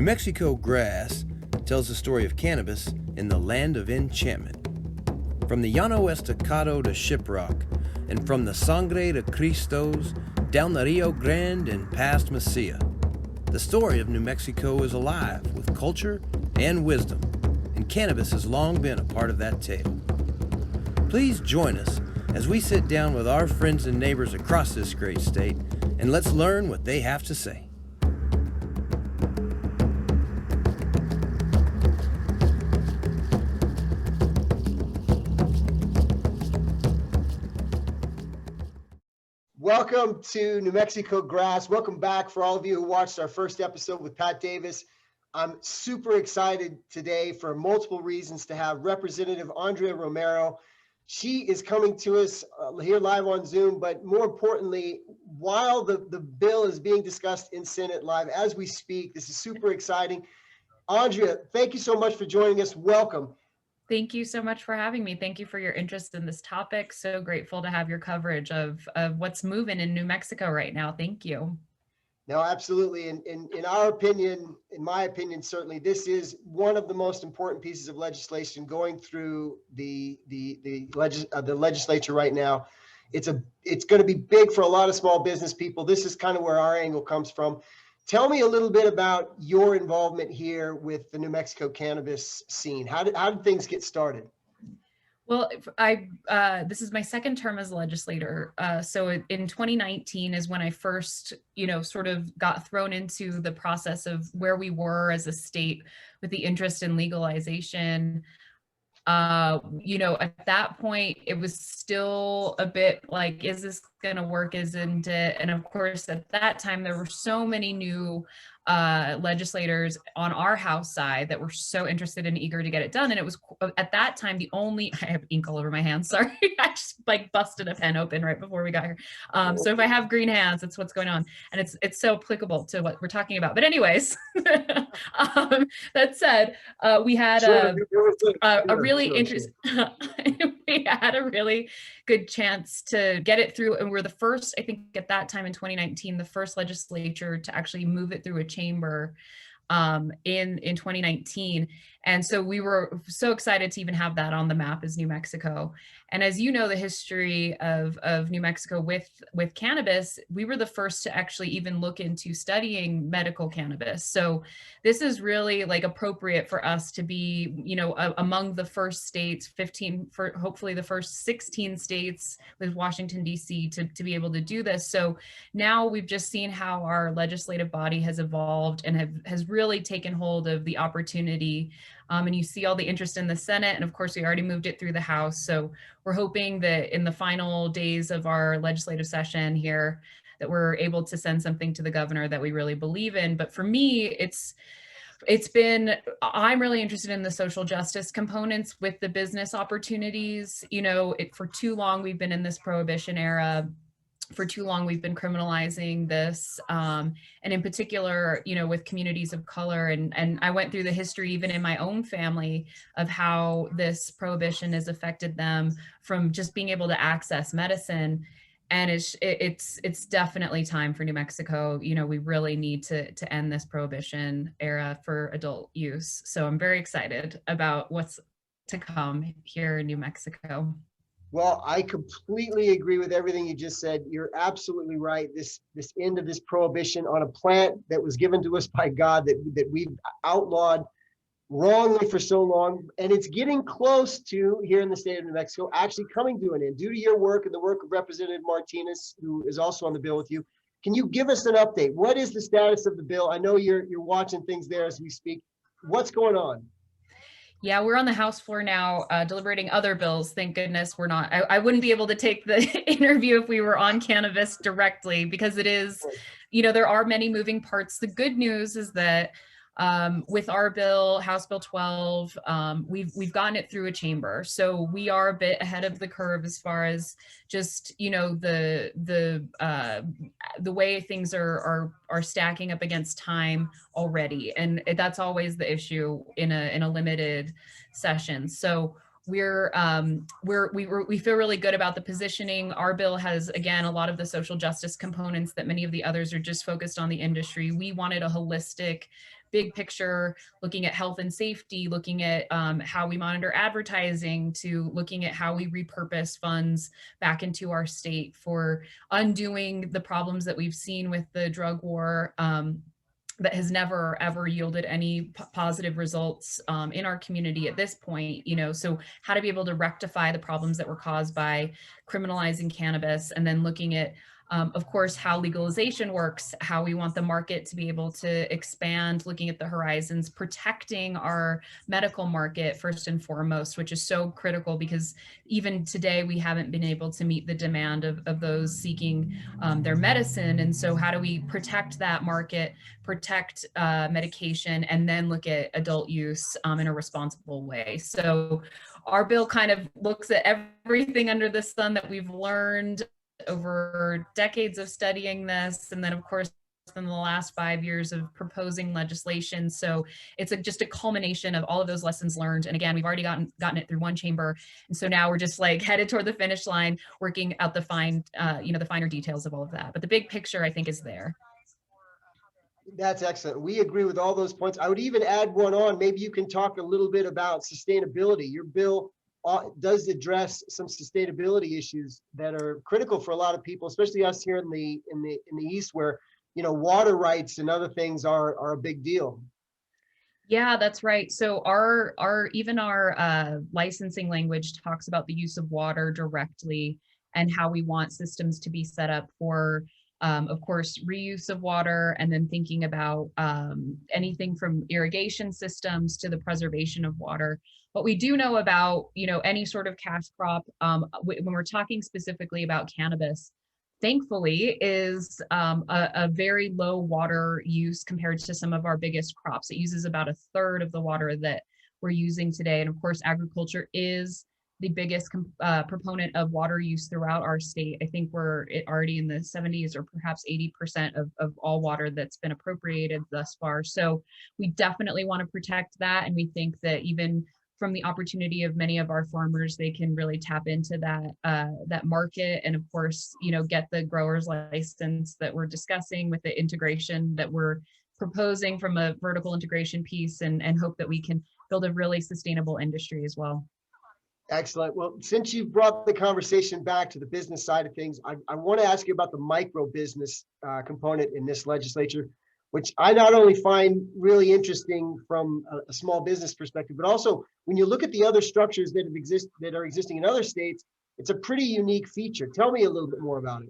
Mexico Grass tells the story of cannabis in the land of enchantment. From the Llano Estacado to Shiprock, and from the Sangre de Cristos down the Rio Grande and past Mesilla, the story of New Mexico is alive with culture and wisdom, and cannabis has long been a part of that tale. Please join us as we sit down with our friends and neighbors across this great state, and let's learn what they have to say. Welcome to New Mexico Grass. Welcome back for all of you who watched our first episode with Pat Davis. I'm super excited today for multiple reasons to have Representative Andrea Romero. She is coming to us here live on Zoom, but more importantly, while the bill is being discussed in Senate live as we speak, this is super exciting. Andrea, thank you so much for joining us. Welcome. Thank you so much for having me. Thank you for your interest in this topic. So grateful to have your coverage of what's moving in New Mexico right now. Thank you. No, absolutely. And in our opinion, in my opinion, certainly, this is one of the most important pieces of legislation going through the legislature right now. It's going to be big for a lot of small business people. This is kind of where our angle comes from. Tell me a little bit about your involvement here with the New Mexico cannabis scene. How did things get started? Well, this is my second term as a legislator. So in 2019 is when I first, sort of got thrown into the process of where we were as a state with the interest in legalization. At that point, it was still a bit like, is this going to work? Isn't it? And of course, at that time, there were so many new legislators on our House side that were so interested and eager to get it done. And it was at that time I have ink all over my hands. Sorry, I just busted a pen open right before we got here. So if I have green hands, that's what's going on, and it's so applicable to what we're talking about. But anyways, that said, we had a really interesting. We had a really good chance to get it through, and we're the first, I think, at that time in 2019, the first legislature to actually move it through a chamber in 2019. And so we were so excited to even have that on the map as New Mexico. And as you know, the history of New Mexico with cannabis, we were the first to actually even look into studying medical cannabis. So this is really appropriate for us to be, among the first states, 15, for hopefully the first 16 states with Washington, D.C. to be able to do this. So now we've just seen how our legislative body has evolved and has really taken hold of the opportunity. And you see all the interest in the Senate. And of course, we already moved it through the House. So we're hoping that in the final days of our legislative session here, that we're able to send something to the governor that we really believe in. But for me, I'm really interested in the social justice components with the business opportunities. For too long, we've been in this prohibition era. For too long, we've been criminalizing this, and in particular, with communities of color. And I went through the history, even in my own family, of how this prohibition has affected them from just being able to access medicine. And it's definitely time for New Mexico. We really need to end this prohibition era for adult use. So I'm very excited about what's to come here in New Mexico. Well, I completely agree with everything you just said. You're absolutely right. This end of this prohibition on a plant that was given to us by God that we've outlawed wrongly for so long, and it's getting close to, here in the state of New Mexico, actually coming to an end due to your work and the work of Representative Martinez, who is also on the bill with you. Can you give us an update? What is the status of the bill? I know you're watching things there as we speak. What's going on? Yeah, we're on the House floor now, deliberating other bills. Thank goodness we're not. I wouldn't be able to take the interview if we were on cannabis directly, because it is, there are many moving parts. The good news is that with our bill, House Bill 12, we've gotten it through a chamber. So we are a bit ahead of the curve as far as just, the way things are stacking up against time already. And that's always the issue in a limited session. So we feel really good about the positioning. Our bill has, again, a lot of the social justice components that many of the others are just focused on the industry. We wanted a holistic big picture, looking at health and safety, looking at how we monitor advertising, to looking at how we repurpose funds back into our state for undoing the problems that we've seen with the drug war. That has never ever yielded any positive results in our community at this point, so how to be able to rectify the problems that were caused by criminalizing cannabis, and then looking at of course, how legalization works, how we want the market to be able to expand, looking at the horizons, protecting our medical market first and foremost, which is so critical because even today we haven't been able to meet the demand of those seeking their medicine. And so how do we protect that market, protect medication, and then look at adult use in a responsible way? So our bill kind of looks at everything under the sun that we've learned over decades of studying this, and then of course in the last 5 years of proposing legislation. So it's just a culmination of all of those lessons learned. And again, we've already gotten it through one chamber, and so now we're just like headed toward the finish line, working out the the finer details of all of that. But the big picture, I think, is there. That's excellent. We agree with all those points. I would even add one on. Maybe you can talk a little bit about sustainability. Your bill does address some sustainability issues that are critical for a lot of people, especially us here in the East, where water rights and other things are a big deal. Yeah, that's right. So our licensing language talks about the use of water directly and how we want systems to be set up for of course, reuse of water, and then thinking about anything from irrigation systems to the preservation of water. What we do know about, any sort of cash crop, when we're talking specifically about cannabis, thankfully is a very low water use compared to some of our biggest crops. It uses about 1/3 of the water that we're using today. And of course, agriculture is the biggest proponent of water use throughout our state. I think we're already in the 70s or perhaps 80% of all water that's been appropriated thus far. So we definitely want to protect that. And we think that even from the opportunity of many of our farmers, they can really tap into that market. And of course, get the grower's license that we're discussing with the integration that we're proposing from a vertical integration piece, and hope that we can build a really sustainable industry as well. Excellent. Well, since you brought the conversation back to the business side of things, I want to ask you about the micro business component in this legislature, which I not only find really interesting from a small business perspective, but also when you look at the other structures that are existing in other states, it's a pretty unique feature. Tell me a little bit more about it.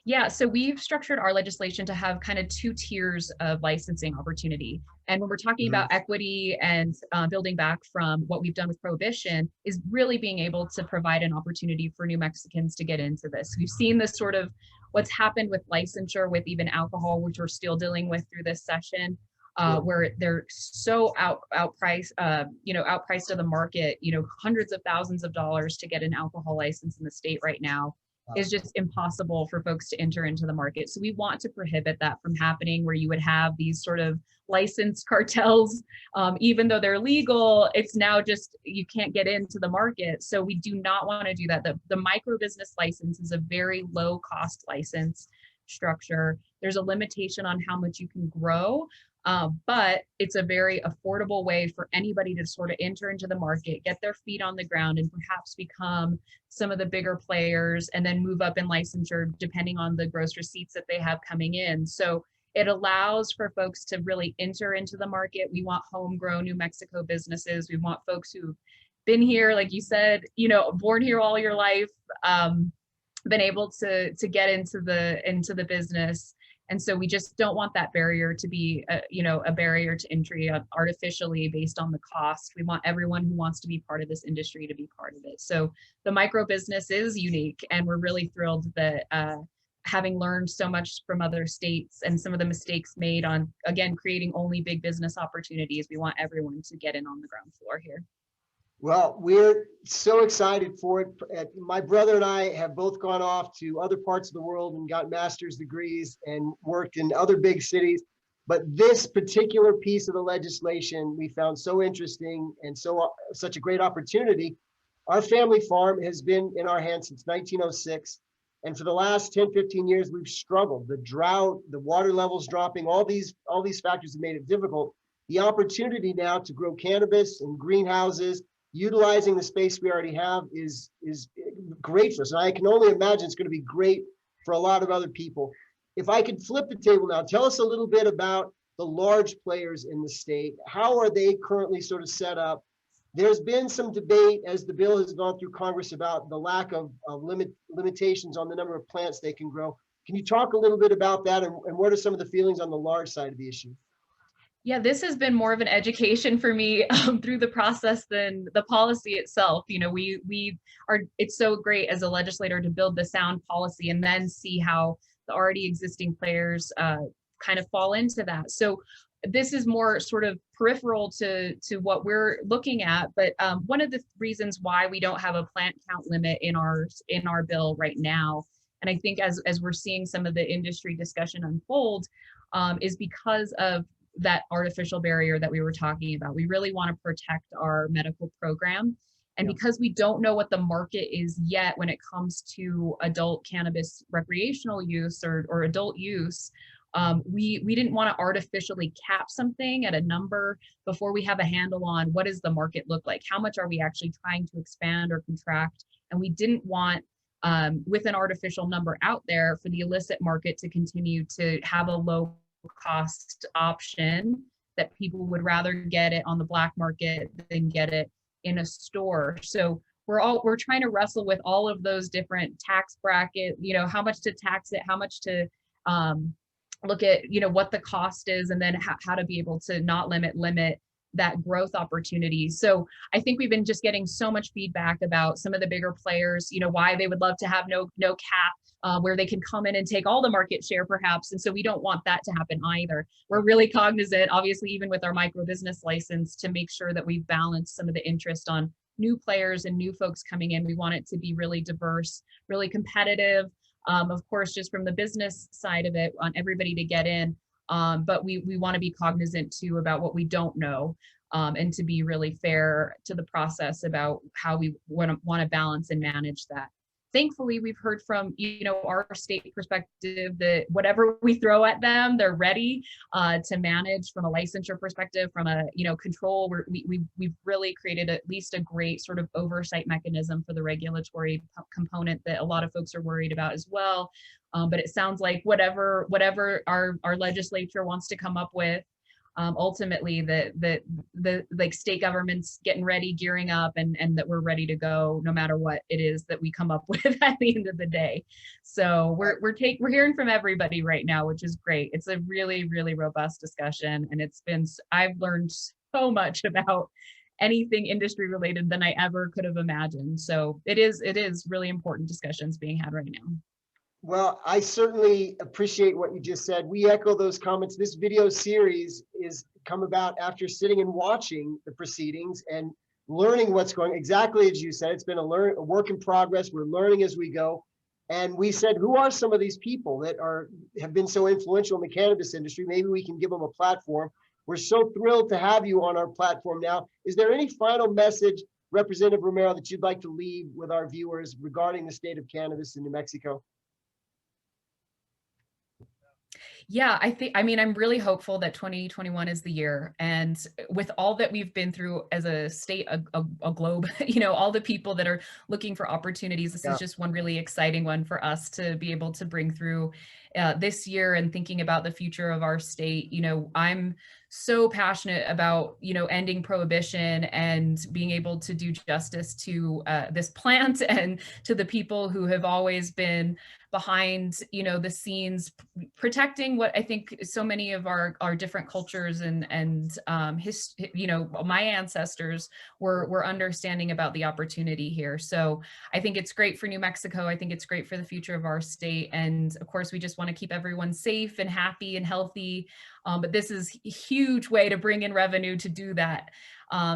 Yeah, so we've structured our legislation to have kind of 2 tiers of licensing opportunity. And when we're talking about equity and building back from what we've done with prohibition, is really being able to provide an opportunity for New Mexicans to get into this. We've seen this sort of what's happened with licensure with even alcohol, which we're still dealing with through this session, where they're so outpriced to the market, hundreds of thousands of dollars to get an alcohol license in the state right now is just impossible for folks to enter into the market. So we want to prohibit that from happening, where you would have these sort of licensed cartels, even though they're legal, it's now just, you can't get into the market. So we do not want to do that. The micro business license is a very low cost license structure. There's a limitation on how much you can grow, but it's a very affordable way for anybody to sort of enter into the market, get their feet on the ground, and perhaps become some of the bigger players, and then move up in licensure depending on the gross receipts that they have coming in. So it allows for folks to really enter into the market. We want homegrown New Mexico businesses. We want folks who've been here, like you said, born here all your life, been able to get into the business. And so we just don't want that barrier to be, a barrier to entry artificially based on the cost. We want everyone who wants to be part of this industry to be part of it. So the micro business is unique, and we're really thrilled that having learned so much from other states and some of the mistakes made on, again, creating only big business opportunities, we want everyone to get in on the ground floor here. Well, we're so excited for it. My brother and I have both gone off to other parts of the world and got master's degrees and worked in other big cities. But this particular piece of the legislation we found so interesting and such a great opportunity. Our family farm has been in our hands since 1906. And for the last 10, 15 years, we've struggled. The drought, the water levels dropping, all these factors have made it difficult. The opportunity now to grow cannabis in greenhouses, utilizing the space we already have is great for us. And I can only imagine it's going to be great for a lot of other people. If I could flip the table now, tell us a little bit about the large players in the state. How are they currently sort of set up? There's been some debate as the bill has gone through Congress about the lack of limitations on the number of plants they can grow. Can you talk a little bit about that, and what are some of the feelings on the large side of the issue? Yeah, this has been more of an education for me through the process than the policy itself. You know, it's so great as a legislator to build the sound policy and then see how the already existing players kind of fall into that. So this is more sort of peripheral to what we're looking at. But one of the reasons why we don't have a plant count limit in our bill right now, and I think as we're seeing some of the industry discussion unfold, is because of that artificial barrier that we were talking about. We really want to protect our medical program. And because we don't know what the market is yet when it comes to adult cannabis recreational use or adult use, we didn't want to artificially cap something at a number before we have a handle on what does the market look like? How much are we actually trying to expand or contract? And we didn't want, with an artificial number out there, for the illicit market to continue to have a low cost option that people would rather get it on the black market than get it in a store. So we're trying to wrestle with all of those different tax brackets, you know, how much to tax it, how much to look at, you know, what the cost is, and then how to be able to not limit that growth opportunity. So I think we've been just getting so much feedback about some of the bigger players, you know, why they would love to have no cap, where they can come in and take all the market share perhaps. And so we don't want that to happen either. We're really cognizant, obviously, even with our microbusiness license, to make sure that we've balanced some of the interest on new players and new folks coming in. We want it to be really diverse, really competitive. Of course, just from the business side of it, on everybody to get in. But we want to be cognizant too about what we don't know, and to be really fair to the process about how we want to balance and manage that. Thankfully, we've heard from, you know, our state perspective that whatever we throw at them, they're ready to manage from a licensure perspective, from a, you know, control. We've really created at least a great sort of oversight mechanism for the regulatory component that a lot of folks are worried about as well. But it sounds like whatever our legislature wants to come up with, ultimately the like state government's getting ready, gearing up, and that we're ready to go no matter what it is that we come up with at the end of the day. So we're hearing from everybody right now, which is great. It's a really, really robust discussion, and I've learned so much about anything industry related than I ever could have imagined. So it is really important discussions being had right now. Well, I certainly appreciate what you just said. We echo those comments. This video series is come about after sitting and watching the proceedings and learning what's going, exactly as you said. It's been a work in progress. We're learning as we go. And we said, who are some of these people that have been so influential in the cannabis industry? Maybe we can give them a platform. We're so thrilled to have you on our platform now. Is there any final message, Representative Romero, that you'd like to leave with our viewers regarding the state of cannabis in New Mexico? Yeah, I'm really hopeful that 2021 is the year. And with all that we've been through as a state, a globe, you know, all the people that are looking for opportunities, this is just one really exciting one for us to be able to bring through this year, and thinking about the future of our state. You know, I'm so passionate about, you know, ending prohibition and being able to do justice to this plant and to the people who have always been behind, you know, the scenes, protecting what I think so many of our different cultures and you know, my ancestors were understanding about the opportunity here. So I think it's great for New Mexico. I think it's great for the future of our state. And of course, we just want to keep everyone safe and happy and healthy. But this is a huge way to bring in revenue to do that.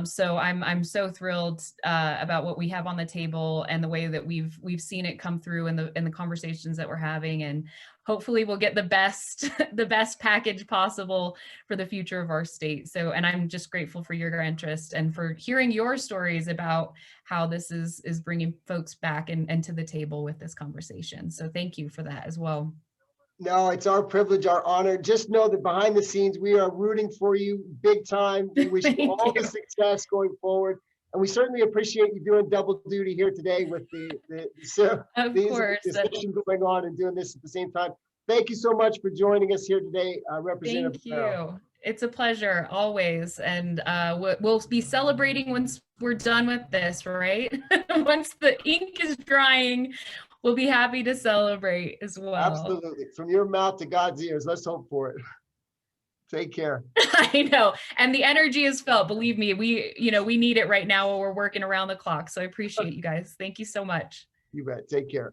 So I'm so thrilled about what we have on the table and the way that we've seen it come through in the conversations that we're having, and hopefully we'll get the best the best package possible for the future of our state. So, and I'm just grateful for your interest and for hearing your stories about how this is bringing folks back and to the table with this conversation. So thank you for that as well. No, it's our privilege, our honor. Just know that behind the scenes, we are rooting for you big time. We wish you all the success going forward. And we certainly appreciate you doing double duty here today with the discussion going on and doing this at the same time. Thank you so much for joining us here today, Representative Romero. Thank you. It's a pleasure always. And we'll be celebrating once we're done with this, right? Once the ink is drying, we'll be happy to celebrate as well. Absolutely. From your mouth to God's ears. Let's hope for it. Take care. I know. And the energy is felt. Believe me, we need it right now while we're working around the clock. So I appreciate you guys. Thank you so much. You bet. Take care.